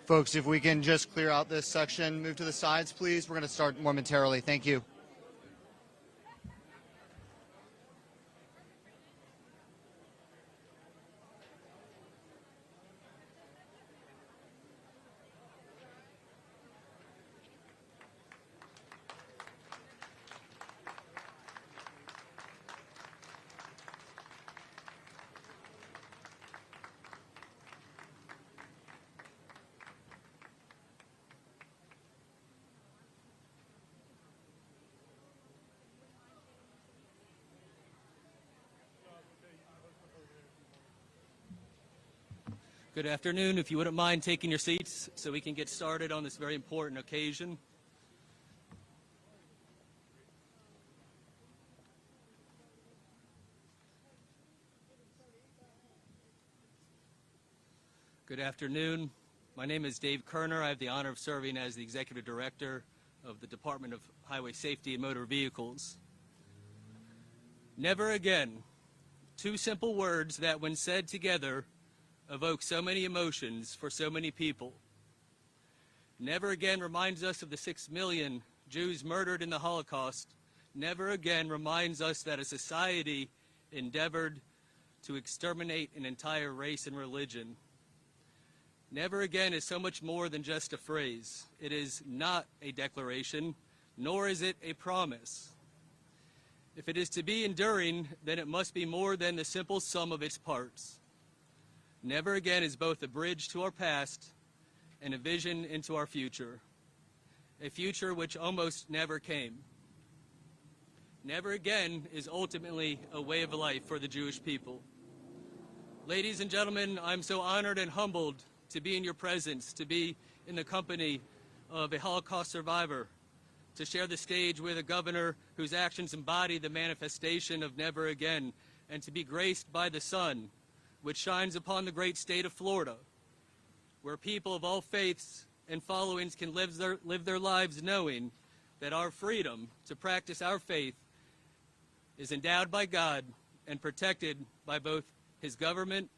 Folks, if we can just clear out this section, move to the sides, please. We're going to start momentarily. Thank you. Good afternoon. If you wouldn't mind taking your seats so we can get started on this very important occasion. Good afternoon. My name is Dave Kerner. I have the honor of serving as the Executive Director of the Department of Highway Safety and Motor Vehicles. Never again. Two simple words that, when said together, evoke so many emotions for so many people. Never again reminds us of the 6 million Jews murdered in the Holocaust. Never again reminds us that a society endeavored to exterminate an entire race and religion. Never again is so much more than just a phrase. It is not a declaration, nor is it a promise. If it is to be enduring, then it must be more than the simple sum of its parts. Never again is both a bridge to our past and a vision into our future, a future which almost never came. Never again is ultimately a way of life for the Jewish people. Ladies and gentlemen, I'm so honored and humbled to be in your presence, to be in the company of a Holocaust survivor, to share the stage with a governor whose actions embody the manifestation of never again, and to be graced by the sun, which shines upon the great state of Florida, where people of all faiths and followings can live their lives knowing that our freedom to practice our faith is endowed by God and protected by both his government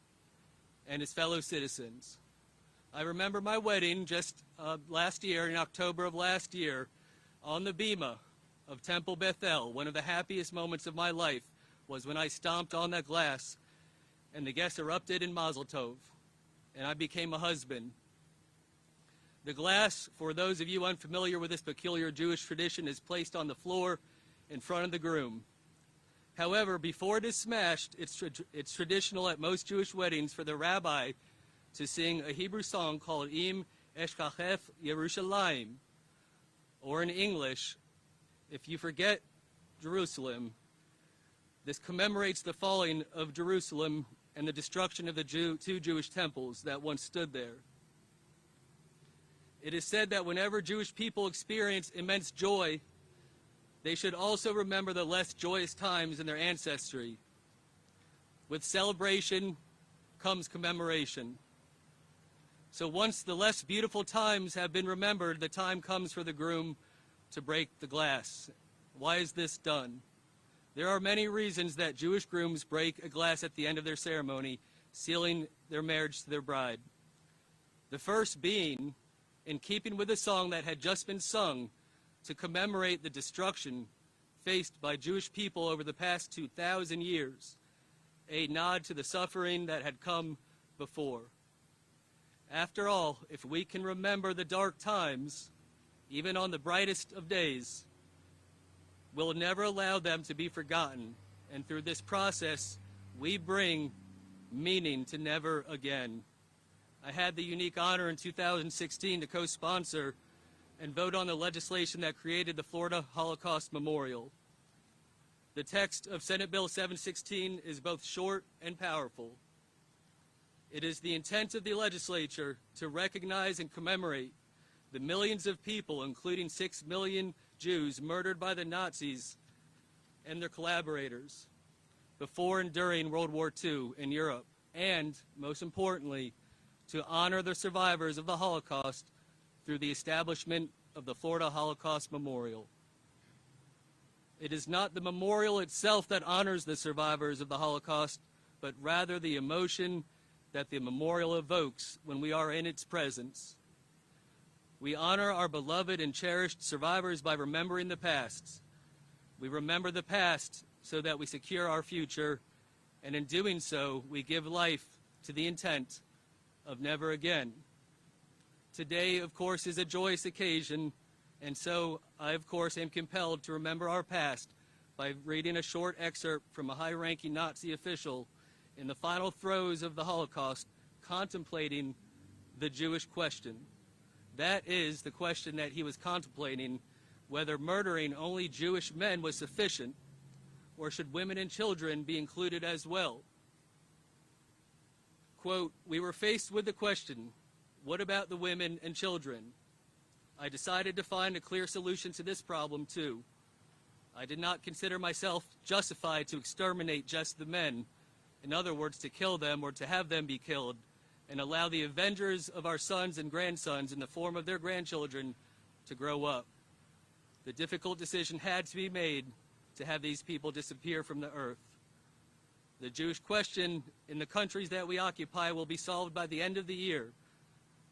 and his fellow citizens. I remember my wedding just last year, in October of last year, on the bima of Temple Bethel. One of the happiest moments of my life was when I stomped on that glass and the guests erupted in Mazel Tov, and I became a husband. The glass, for those of you unfamiliar with this peculiar Jewish tradition, is placed on the floor in front of the groom. However, before it is smashed, it's traditional at most Jewish weddings for the rabbi to sing a Hebrew song called Im Eshkachef Yerushalayim, or in English, If You Forget Jerusalem. This commemorates the falling of Jerusalem and the destruction of the two Jewish temples that once stood there. It is said that whenever Jewish people experience immense joy, they should also remember the less joyous times in their ancestry. With celebration comes commemoration. So once the less beautiful times have been remembered, the time comes for the groom to break the glass. Why is this done? There are many reasons that Jewish grooms break a glass at the end of their ceremony, sealing their marriage to their bride. The first being, in keeping with the song that had just been sung, to commemorate the destruction faced by Jewish people over the past 2,000 years, a nod to the suffering that had come before. After all, if we can remember the dark times, even on the brightest of days, we'll never allow them to be forgotten, and through this process, we bring meaning to never again. I had the unique honor in 2016 to co-sponsor and vote on the legislation that created the Florida Holocaust Memorial. The text of Senate Bill 716 is both short and powerful. It is the intent of the legislature to recognize and commemorate the millions of people, including 6 million Jews murdered by the Nazis and their collaborators before and during World War II in Europe, and, most importantly, to honor the survivors of the Holocaust through the establishment of the Florida Holocaust Memorial. It is not the memorial itself that honors the survivors of the Holocaust, but rather the emotion that the memorial evokes when we are in its presence. We honor our beloved and cherished survivors by remembering the past. We remember the past so that we secure our future, and in doing so, we give life to the intent of never again. Today, of course, is a joyous occasion, and so I, of course, am compelled to remember our past by reading a short excerpt from a high-ranking Nazi official in the final throes of the Holocaust, contemplating the Jewish question. That is the question that he was contemplating, whether murdering only Jewish men was sufficient, or should women and children be included as well? Quote, "We were faced with the question, what about the women and children? I decided to find a clear solution to this problem too. I did not consider myself justified to exterminate just the men, in other words, to kill them or to have them be killed, and allow the avengers of our sons and grandsons in the form of their grandchildren to grow up. The difficult decision had to be made to have these people disappear from the earth. The Jewish question in the countries that we occupy will be solved by the end of the year.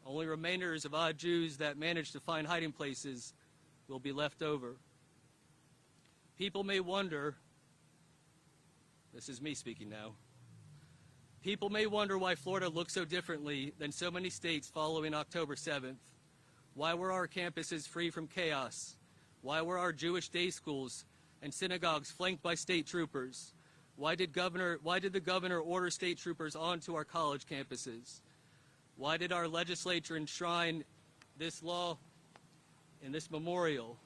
Only remainders of odd Jews that manage to find hiding places will be left over. People may wonder," this is me speaking now, "people may wonder why Florida looks so differently than so many states following October 7th. Why were our campuses free from chaos? Why were our Jewish day schools and synagogues flanked by state troopers? Why did the governor order state troopers onto our college campuses? Why did our legislature enshrine this law in this memorial?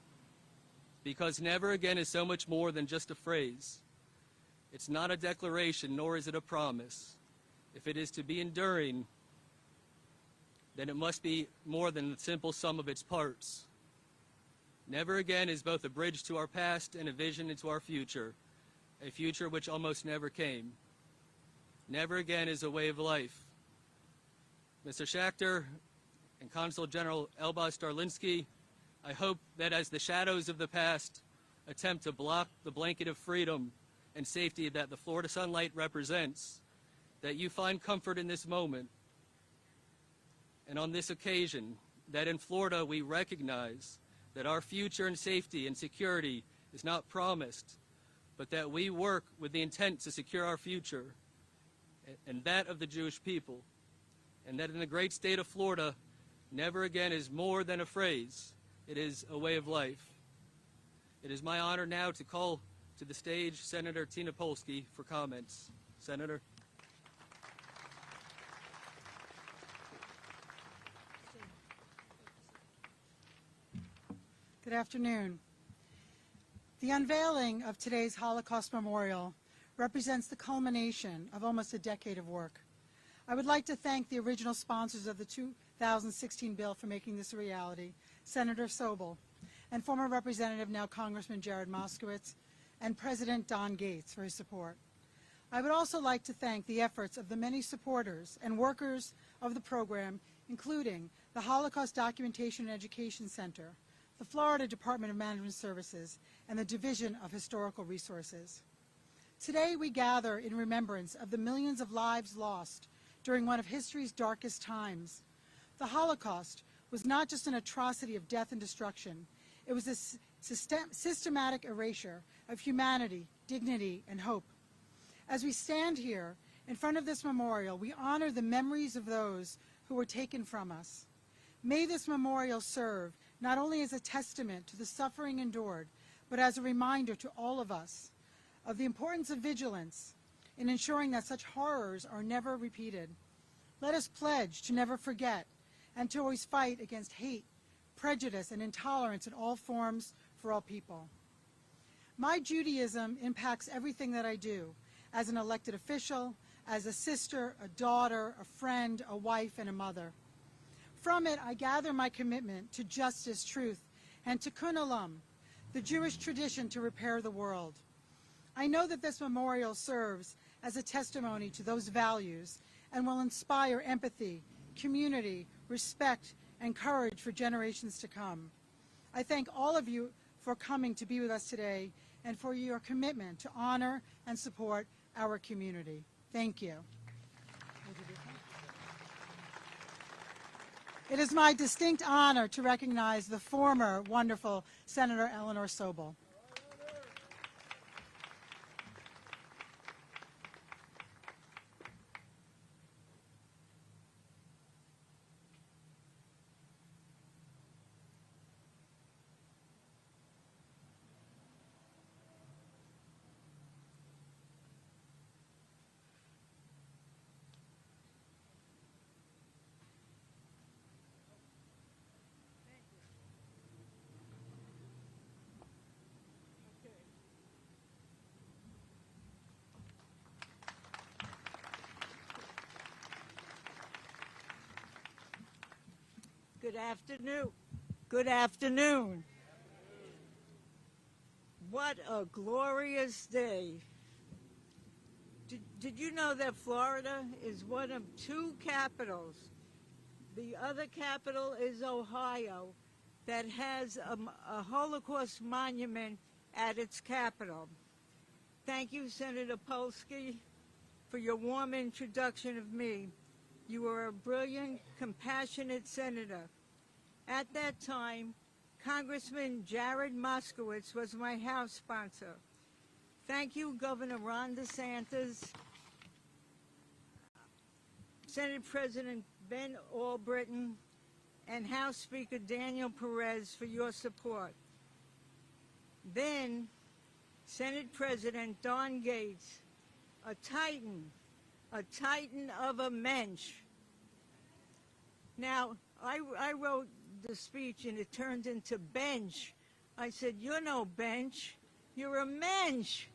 Because never again is so much more than just a phrase. It's not a declaration, nor is it a promise. If it is to be enduring, then it must be more than the simple sum of its parts. Never again is both a bridge to our past and a vision into our future, a future which almost never came. Never again is a way of life. Mr. Schachter and Consul General Elbaz Starlinski, I hope that as the shadows of the past attempt to block the blanket of freedom and safety that the Florida sunlight represents, that you find comfort in this moment. And on this occasion, that in Florida we recognize that our future and safety and security is not promised, but that we work with the intent to secure our future and that of the Jewish people. And that in the great state of Florida, never again is more than a phrase. It is a way of life. It is my honor now to call to the stage Senator Tina Polsky for comments. Senator. Good afternoon. The unveiling of today's Holocaust Memorial represents the culmination of almost a decade of work. I would like to thank the original sponsors of the 2016 bill for making this a reality, Senator Soel, and former Representative, now Congressman Jared Moskowitz, and President Don Gates for his support. I would also like to thank the efforts of the many supporters and workers of the program, including the Holocaust Documentation and Education Center, the Florida Department of Management Services, and the Division of Historical Resources. Today we gather in remembrance of the millions of lives lost during one of history's darkest times. The Holocaust was not just an atrocity of death and destruction. It was a systematic erasure of humanity, dignity, and hope. As we stand here in front of this memorial, we honor the memories of those who were taken from us. May this memorial serve not only as a testament to the suffering endured, but as a reminder to all of us of the importance of vigilance in ensuring that such horrors are never repeated. Let us pledge to never forget and to always fight against hate, prejudice, and intolerance in all forms for all people. My Judaism impacts everything that I do, as an elected official, as a sister, a daughter, a friend, a wife, and a mother. From it, I gather my commitment to justice, truth, and tikkun olam, the Jewish tradition to repair the world. I know that this memorial serves as a testimony to those values and will inspire empathy, community, respect, and courage for generations to come. I thank all of you for coming to be with us today and for your commitment to honor and support our community. Thank you. It is my distinct honor to recognize the former wonderful Senator Eleanor Soel. Good afternoon. Good afternoon. What a glorious day. Did you know that Florida is one of two capitals? The other capital is Ohio, that has a Holocaust monument at its capital. Thank you, Senator Polsky, for your warm introduction of me. You are a brilliant, compassionate senator. At that time, Congressman Jared Moskowitz was my House sponsor. Thank you, Governor Ron DeSantis, Senate President Ben Albritton, and House Speaker Daniel Perez for your support. Then, Senate President Don Gates, a titan of a mensch. Now, I wrote the speech and it turned into bench. I said, you're no bench, you're a mensch.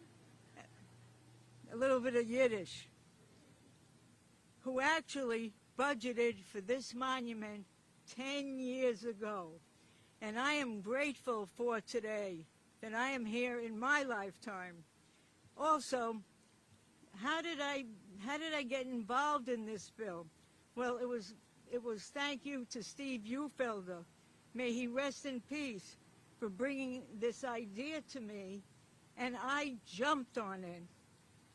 A little bit of Yiddish. Who actually budgeted for this monument 10 years ago. And I am grateful for today that I am here in my lifetime. Also, how did I get involved in this bill? Well, it was thank you to Steve Ufelder, may he rest in peace, for bringing this idea to me, and I jumped on it.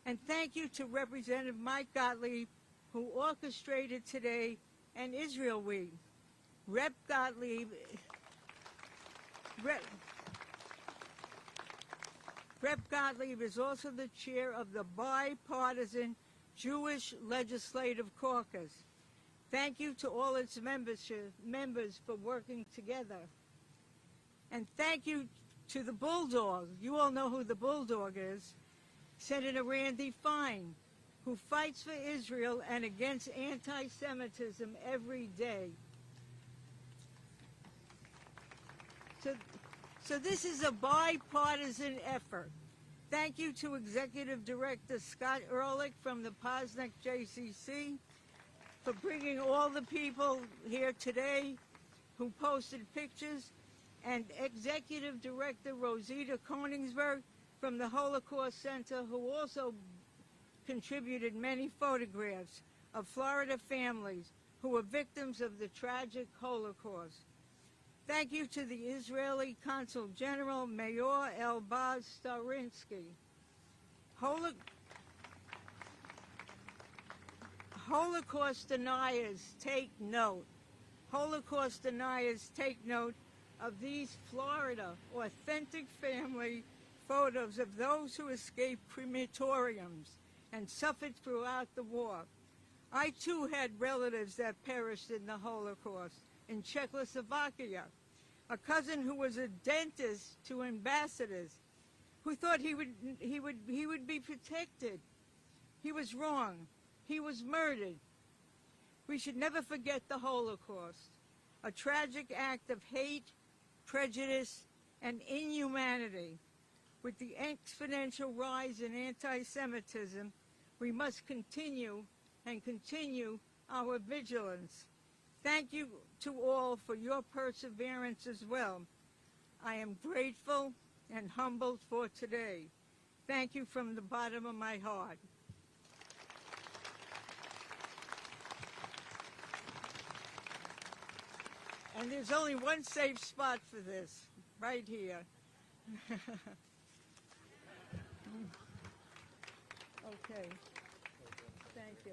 And thank you to Representative Mike Gottlieb, who orchestrated today an Israel Week. Rep Gottlieb is also the chair of the bipartisan Jewish Legislative Caucus. Thank you to all its members for working together. And thank you to the Bulldog. You all know who the Bulldog is. Senator Randy Fine, who fights for Israel and against anti-Semitism every day. So this is a bipartisan effort. Thank you to Executive Director Scott Ehrlich from the Posnick JCC for bringing all the people here today who posted pictures, and Executive Director Rosita Koningsberg from the Holocaust Center, who also contributed many photographs of Florida families who were victims of the tragic Holocaust. Thank you to the Israeli Consul General, Mayor Elbaz Starinsky. Holocaust deniers, take note. Holocaust deniers, take note of these Florida authentic family photos of those who escaped crematoriums and suffered throughout the war. I too had relatives that perished in the Holocaust in Czechoslovakia, a cousin who was a dentist to ambassadors, who thought he would be protected. He was wrong. He was murdered. We should never forget the Holocaust, a tragic act of hate, prejudice, and inhumanity. With the exponential rise in anti-Semitism, we must continue our vigilance. Thank you to all for your perseverance as well. I am grateful and humbled for today. Thank you from the bottom of my heart. And there's only one safe spot for this, right here. Okay. Thank you.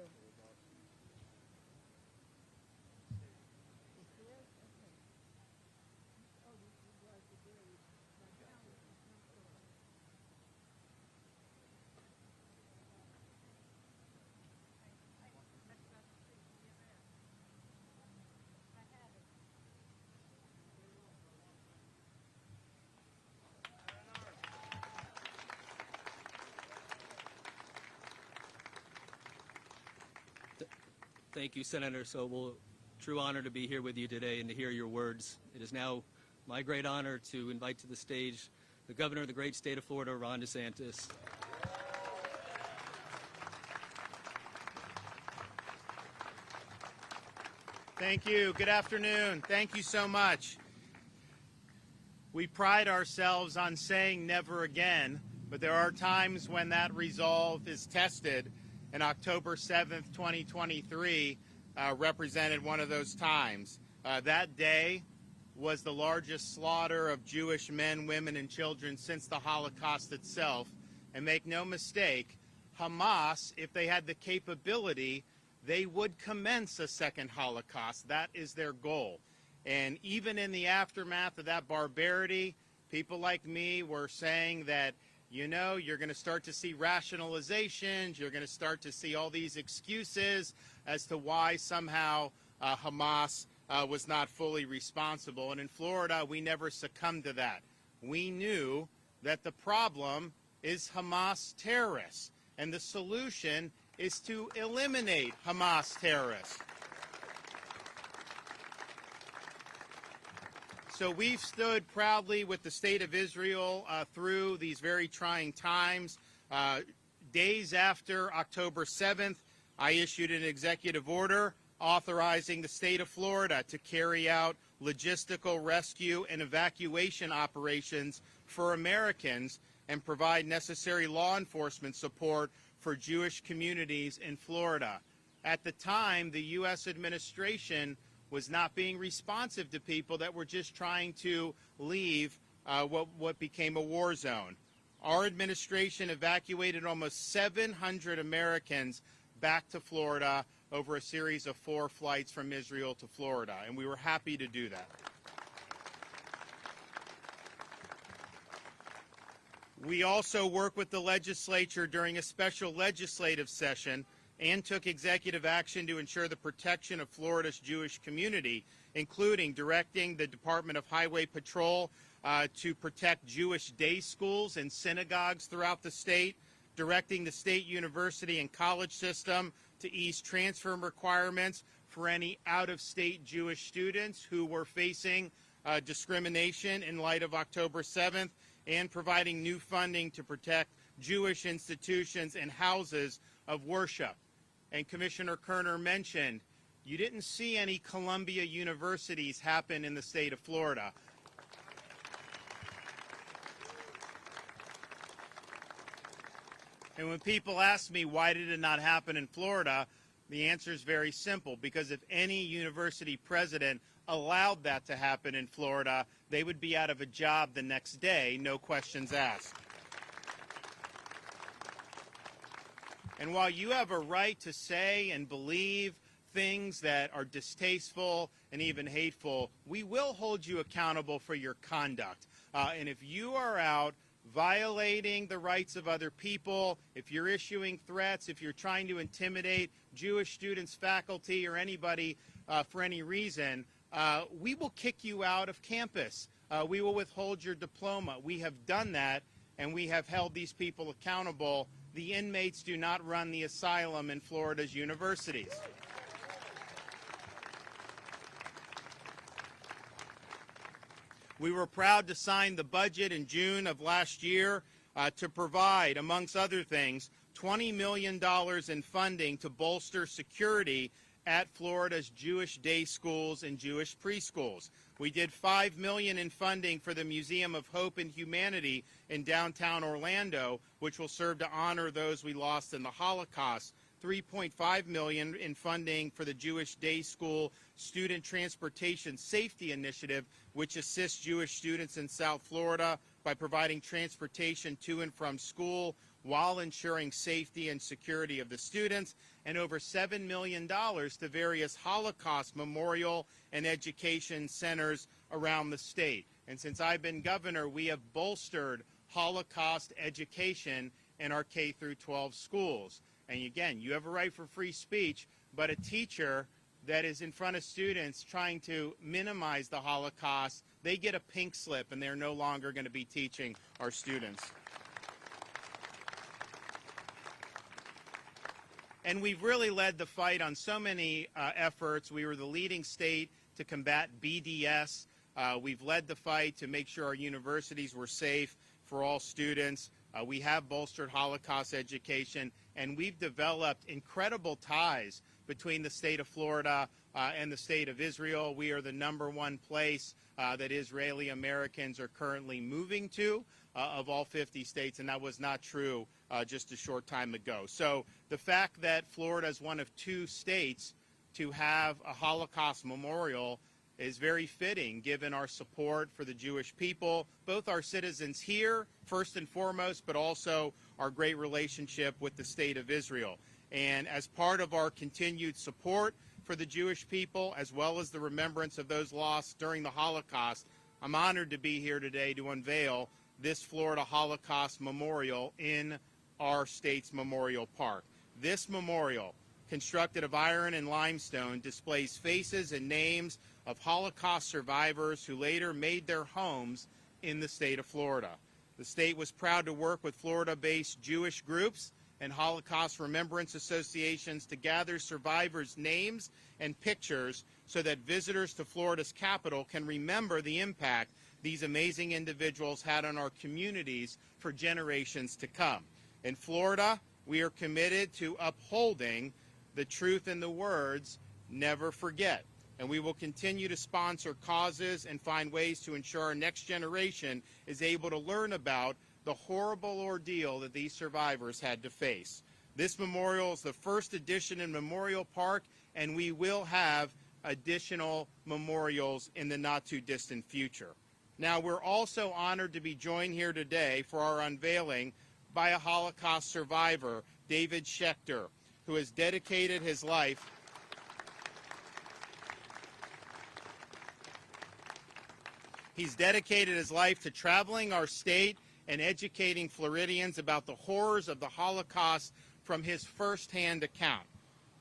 Thank you, Senator Soel. True honor to be here with you today and to hear your words. It is now my great honor to invite to the stage the governor of the great state of Florida, Ron DeSantis. Thank you. Good afternoon. Thank you so much. We pride ourselves on saying never again, but there are times when that resolve is tested, and October 7th, 2023 represented one of those times. That day was the largest slaughter of Jewish men, women, and children since the Holocaust itself. And make no mistake, Hamas, if they had the capability, they would commence a second Holocaust. That is their goal. And even in the aftermath of that barbarity, people like me were saying that, you know, you're going to start to see rationalizations, you're going to start to see all these excuses as to why somehow Hamas was not fully responsible. And in Florida, we never succumbed to that. We knew that the problem is Hamas terrorists, and the solution is to eliminate Hamas terrorists. So we've stood proudly with the state of Israel through these very trying times. Days after October 7th, I issued an executive order authorizing the state of Florida to carry out logistical rescue and evacuation operations for Americans and provide necessary law enforcement support for Jewish communities in Florida. At the time, the U.S. administration was not being responsive to people that were just trying to leave what became a war zone. Our administration evacuated almost 700 Americans back to Florida over a series of 4 flights from Israel to Florida, and we were happy to do that. We also worked with the legislature during a special legislative session and took executive action to ensure the protection of Florida's Jewish community, including directing the Department of Highway Patrol to protect Jewish day schools and synagogues throughout the state, directing the state university and college system to ease transfer requirements for any out-of-state Jewish students who were facing discrimination in light of October 7th, and providing new funding to protect Jewish institutions and houses of worship. And Commissioner Kerner mentioned, you didn't see any Columbia universities happen in the state of Florida. And when people ask me why did it not happen in Florida, the answer is very simple, because if any university president allowed that to happen in Florida, they would be out of a job the next day, no questions asked. And while you have a right to say and believe things that are distasteful and even hateful, we will hold you accountable for your conduct. And if you are out violating the rights of other people, if you're issuing threats, if you're trying to intimidate Jewish students, faculty, or anybody for any reason, we will kick you out of campus. We will withhold your diploma. We have done that, and we have held these people accountable. The inmates do not run the asylum in Florida's universities. We were proud to sign the budget in June of last year to provide, amongst other things, $20 million in funding to bolster security at Florida's Jewish day schools and Jewish preschools. We did $5 million in funding for the Museum of Hope and Humanity in downtown Orlando, which will serve to honor those we lost in the Holocaust. $3.5 million in funding for the Jewish Day School Student Transportation Safety Initiative, which assists Jewish students in South Florida by providing transportation to and from school while ensuring safety and security of the students, and over $7 million to various Holocaust memorial and education centers around the state. And since I've been governor, we have bolstered Holocaust education in our K-12 schools. And again, you have a right for free speech, but a teacher that is in front of students trying to minimize the Holocaust, they get a pink slip and they're no longer going to be teaching our students. And we've really led the fight on so many efforts. We were the leading state to combat BDS. We've led the fight to make sure our universities were safe for all students. We have bolstered Holocaust education, and we've developed incredible ties between the state of Florida and the state of Israel. We are the #1 place that Israeli Americans are currently moving to of all 50 states, and that was not true just a short time ago. So the fact that Florida is one of 2 states to have a Holocaust memorial is very fitting given our support for the Jewish people, both our citizens here, first and foremost, but also our great relationship with the state of Israel. And as part of our continued support for the Jewish people, as well as the remembrance of those lost during the Holocaust, I'm honored to be here today to unveil this Florida Holocaust Memorial in our state's Memorial Park. This memorial, constructed of iron and limestone, displays faces and names of Holocaust survivors who later made their homes in the state of Florida. The state was proud to work with Florida-based Jewish groups and Holocaust remembrance associations to gather survivors' names and pictures so that visitors to Florida's capital can remember the impact these amazing individuals had on our communities for generations to come. In Florida, we are committed to upholding the truth in the words, never forget. And we will continue to sponsor causes and find ways to ensure our next generation is able to learn about the horrible ordeal that these survivors had to face. This memorial is the first edition in Memorial Park, and we will have additional memorials in the not-too-distant future. Now, we're also honored to be joined here today for our unveiling by a Holocaust survivor, David Schechter, who has dedicated his life to traveling our state and educating Floridians about the horrors of the Holocaust from his first-hand account.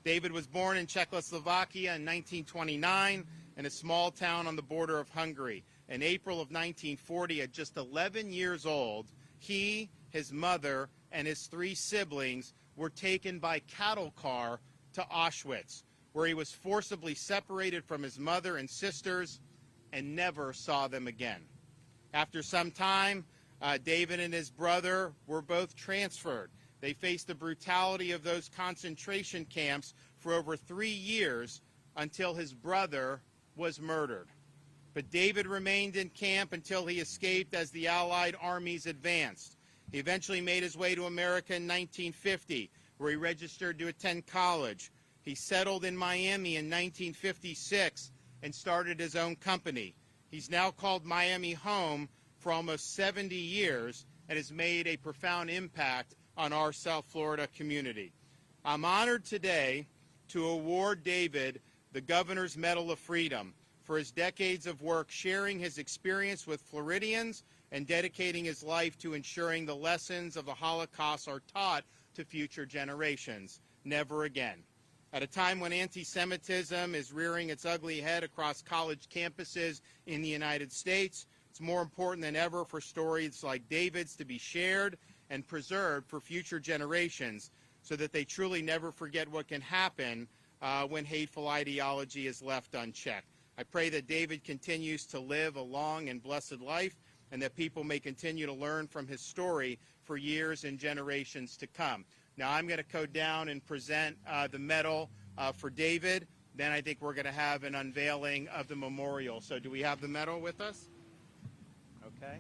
David was born in Czechoslovakia in 1929 in a small town on the border of Hungary. In April of 1940, at just 11 years old, he, his mother, and his 3 siblings were taken by cattle car to Auschwitz, where he was forcibly separated from his mother and sisters and never saw them again. After some time, David and his brother were both transferred. They faced the brutality of those concentration camps for over 3 years until his brother was murdered. But David remained in camp until he escaped as the Allied armies advanced. He eventually made his way to America in 1950, where he registered to attend college. He settled in Miami in 1956 and started his own company. He's now called Miami home for almost 70 years and has made a profound impact on our South Florida community. I'm honored today to award David the Governor's Medal of Freedom for his decades of work sharing his experience with Floridians and dedicating his life to ensuring the lessons of the Holocaust are taught to future generations. Never again. At a time when anti-Semitism is rearing its ugly head across college campuses in the United States, it's more important than ever for stories like David's to be shared and preserved for future generations so that they truly never forget what can happen when hateful ideology is left unchecked. I pray that David continues to live a long and blessed life and that people may continue to learn from his story for years and generations to come. Now, I'm going to go down and present the medal for David. Then I think we're going to have an unveiling of the memorial. So do we have the medal with us? Okay.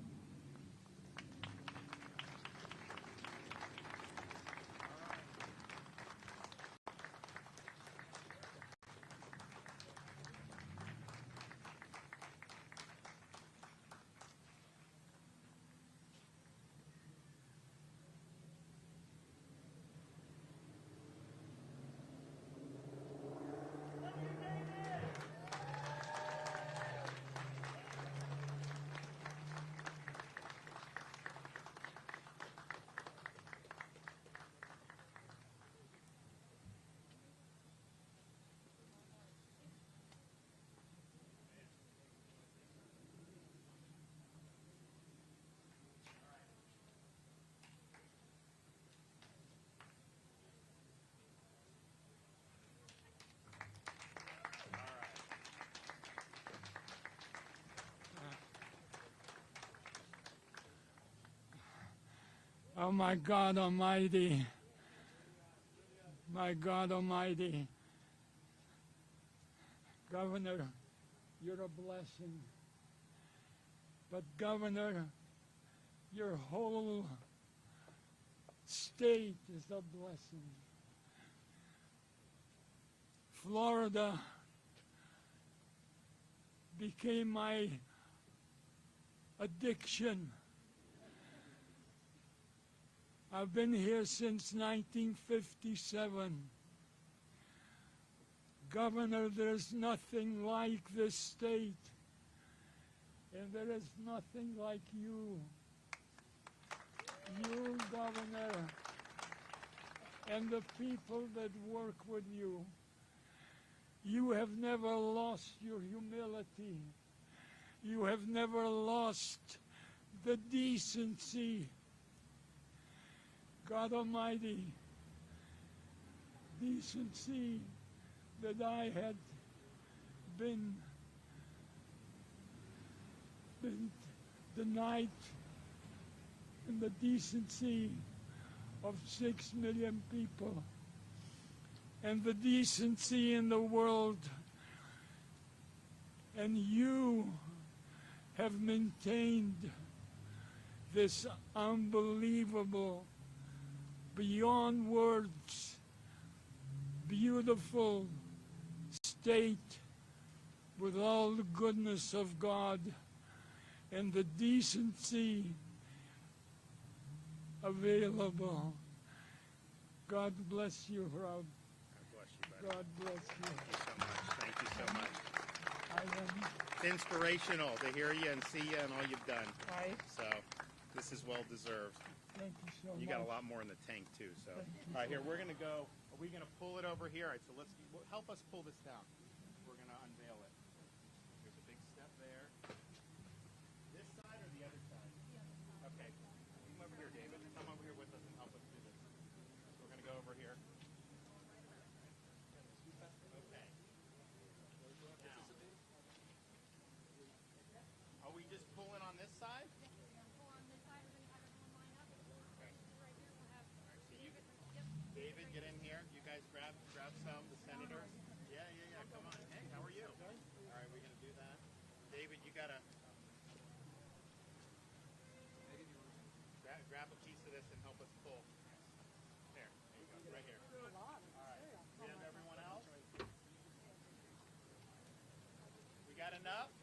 Oh, my God Almighty. My God Almighty. Governor, you're a blessing. But Governor, your whole state is a blessing. Florida became my addiction. I've been here since 1957. Governor, there's nothing like this state, and there is nothing like you. You, Governor, and the people that work with you. You have never lost your humility. You have never lost the decency. God Almighty, decency that I had been denied, and the decency of 6 million people, and the decency in the world. And you have maintained this unbelievable, beyond words, beautiful state with all the goodness of God and the decency available. God bless you, Rob. God bless you. Thank you so much. I am, It's inspirational to hear you and see you and all you've done. I So this is well deserved. thank you so much. You got a lot more in the tank too. So all right, here we're gonna go. Are we gonna pull it over here? All right, so let's help us pull this down. We're gonna unveil it. There's a big step there. This side or the other side? Okay. Come over here, David. Come over here with us and help us do this. We're gonna go over here. Okay. Now, are we just pulling on this side? David, get in here. You guys grab some. The senator. Yeah. Come on. Hey, how are you? All right, we're gonna do that. David, you gotta grab a piece of this and help us pull. There you go. Right here. All right. And everyone else. We got enough?